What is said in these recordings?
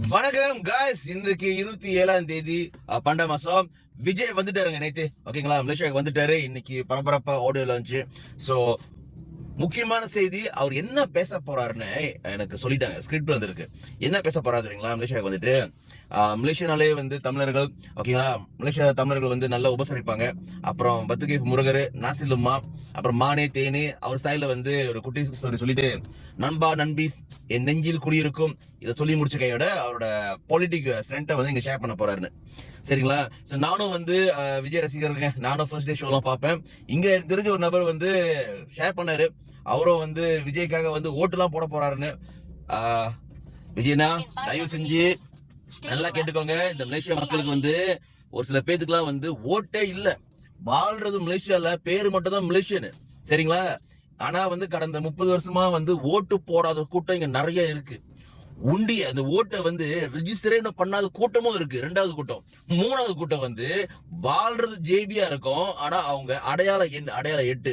வணக்கம் காய்ஸ், இன்றைக்கு 27ஆம் தேதி 12 மாசம். விஜய் வந்துட்டாருங்க நேத்து. ஓகேங்களா, மலேசியாவுக்கு வந்துட்டாரு. இன்னைக்கு பரபரப்பா ஆடியோ லான்ச். சோ முக்கியமான செய்தி, அவர் என்ன பேச போறாருன்னு எனக்கு சொல்லிட்டாங்க. ஸ்கிரிப்ட் வந்திருக்கு. என்ன பேச போறாரு தெரியுங்களா? மலேசியாவுக்கு வந்துட்டு மலேசியானாலே வந்து தமிழர்கள், ஓகேங்களா, மலேசியா தமிழர்கள் வந்து நல்லா உபசரிப்பாங்க. அப்புறம் பத்துகை முருகர், நாசிலும்மா, அப்புறம் மானே தேனே, அவர் ஸ்டைல வந்து ஒரு குட்டி ஸ்டோரி சொல்லிட்டு நண்பா நண்பீஸ் என் நெஞ்சில் குடியிருக்கும் இதை சொல்லி முடிச்ச கையோட அவரோட பொலிட்டிக் ஸ்ட்ரென்த்தை வந்து இங்க ஷேர் பண்ண போறாருன்னு. சரிங்களா? ஸோ நானும் வந்து விஜய் ரசிகருங்க. நானும் ஃபர்ஸ்ட் டே ஷோலாம் பார்ப்பேன். இங்க தெரிஞ்ச ஒரு நபர் வந்து ஷேர் பண்ணாரு. அவரும் வந்து விஜய்க்காக வந்து ஓட்டுலாம் போட போறாருன்னு. விஜய்னா தயவு செஞ்சு நல்லா கேட்டுக்கோங்க. இந்த மலேசியா மக்களுக்கு வந்து ஒரு சில பேத்துக்குலாம் வந்து ஓட்டே இல்ல. வாழ்றது மலேசியால, பேரு மட்டும் தான் மலேசியன்னு. சரிங்களா? ஆனா வந்து கடந்த 30 வருஷமா வந்து ஓட்டு போடாத கூட்டம் இங்க நிறைய இருக்கு. உண்டி அந்த ஓட்டை வந்து ரிஜிஸ்டரே பண்ணாத கூட்டமும் இருக்கு. 2வது கூட்டம். 3வது கூட்டம் வந்து வாழ்றது ஜேபியா இருக்கும். ஆனா அவங்க அடையாள எண், அடையாள எட்டு,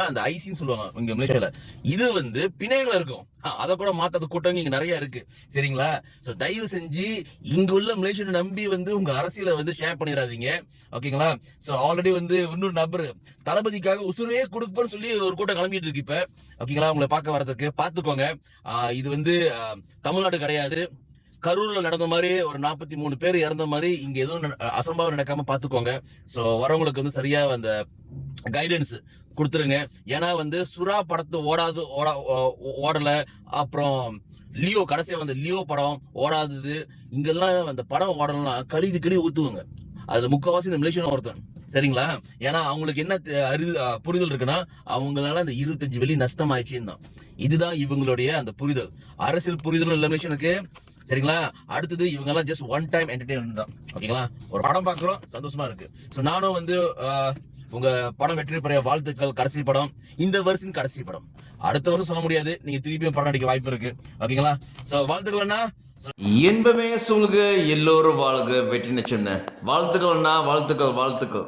அந்த ஐசின்னு சொல்லுவாங்க இங்க மலேசியால, இது வந்து பிணையங்கள இருக்கும். அதை கூட மாத்தாத கூட்டம் இங்க நிறைய இருக்கு. சரிங்களா? சோ தயவு செஞ்சு இங்க உள்ள மலேசியனை நம்பி வந்து உங்க அரசியலை வந்து ஷேர் பண்ணிடாதீங்க. ஓகேங்களா? சோ ஆல்ரெடி வந்து இன்னொரு நபர் தளபதிக்காக உசுரையே கொடுப்பேன்னு சொல்லி ஒரு கூட்டம் கிளம்பிட்டு இருக்கு இப்ப. ஓகேங்களா? உங்களை பார்க்க வரதுக்கு பாத்துக்கோங்க. இது வந்து தமிழ்நாடு கிடையாது. கரூர்ல நடந்த மாதிரி ஒரு 43 பேர் இறந்த மாதிரி இங்க எதுவும் அசம்பாவம் நடக்காம பாத்துக்கோங்க. சோ வரவங்களுக்கு வந்து சரியா அந்த கைடன்ஸ் கொடுத்துருங்க. ஏன்னா வந்து சுறா படத்து ஓடல. அப்புறம் லியோ, கடைசியா வந்து லியோ படம் ஓடாதது. இங்கெல்லாம் அந்த படம் ஓடலாம் கழுவி ஊத்துவாங்க. அதுல முக்கால்வாசி இந்த மலேசியன் ஒருத்தன். சரிங்களா? ஏன்னா அவங்களுக்கு என்ன புரிதல் இருக்குன்னா, அவங்களால அந்த 25 வெள்ளி நஷ்டம் ஆயிடுச்சுன்னு தான். இதுதான் இவங்களுடைய அந்த புரிதல். அரசியல் புரிதலும் இல்ல மலேசியனுக்கு. சரிங்களா? அடுத்தது இவங்க எல்லாம் ஜஸ்ட் ஒன் டைம் என்டர்டைன்மெண்ட் தான். ஓகேங்களா? ஒரு படம் பார்க்கிறோம், சந்தோஷமா இருக்கு. சோ நானும் வந்து உங்க படம் வெற்றி பெற வாழ்த்துக்கள். கடைசி படம், இந்த வருஷம் கடைசி படம். அடுத்த வருஷம் சொல்ல முடியாது, நீங்க திருப்பியும் படம் நடிக்க வாய்ப்பு இருக்கு. ஓகேங்களா? சோ வாழ்த்துக்கள்னா என்பமே சொல்க, எல்லோரும் வாழ்க, வெற்றி சொன்ன வாழ்த்துக்கள். வாழ்த்துக்கள்.